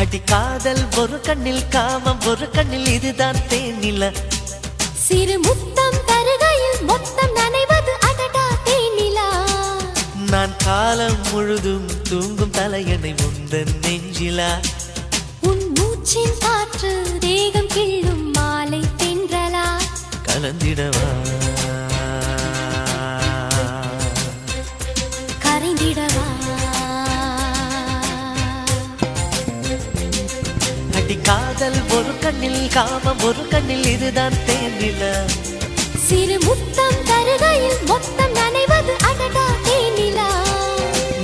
அடி காதல் ஒரு கண்ணில் காமம் ஒரு கண்ணில் இதுதான் தேனில சிறு முத்தம் தருகையில் மொத்தம் நனைவது அடடா தேனிலா நான் காலம் முழுதும் தூங்கும் தலையணை முந்தன் நெஞ்சிலா உன் மூச்சின் காற்று தேகம் கிள்ளும் மாலை தென்றலா கலந்திடவா கரைந்திடவா அடி காதல் ஒரு கண்ணில் காமம் ஒரு கண்ணில் இதுதான் தேனில சிறு முத்தம் தருகையில் மொத்தம் நனைவது அடடா தேனிலா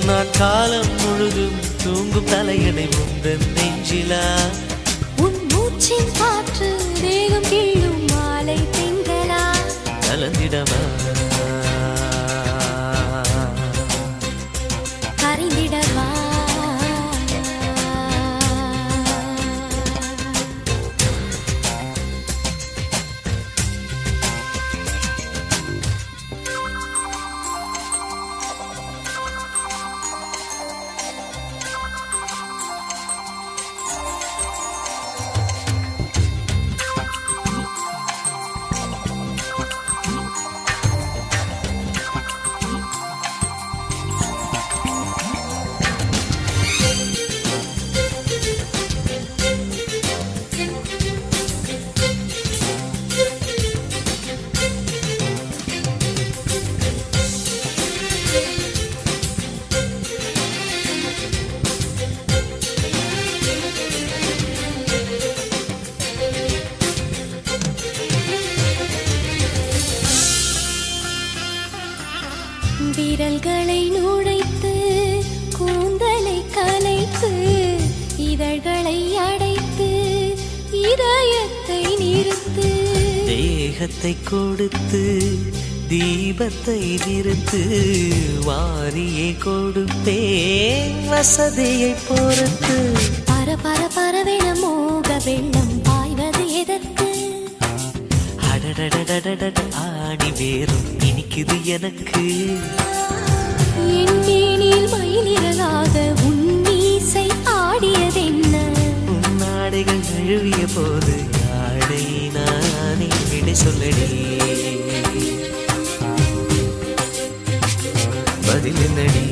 நான் காலம் முழுதும் தூங்கும் தலையணை முந்தன் நெஞ்சிலா உன் மூச்சின் காற்று தேகம் கிள்ளும் மாலை தென்றலா கலந்திடவா கரைந்திடவா விரல்களை நுழைத்து கூந்தலை கலைத்து இதழ்களை அடைத்து இதயத்தை நிறுத்து தேகத்தை கொடுத்து தீபத்தை நிறுத்து வாரியே கொடுப்பேன் வசதியை பொறுத்து பர பர பரவென மோக வெள்ளம் பாய்வது எதற்கு அடடடடடட ஆணி வேறும் இனிக்குது எனக்கு என் மேனில் மயிலிறகாக உன் மீசை ஆடியதென்ன உன் நாடைகள் நழுவிய போது ஆடை நானே விடை சொல்லடி பதில் என்னடி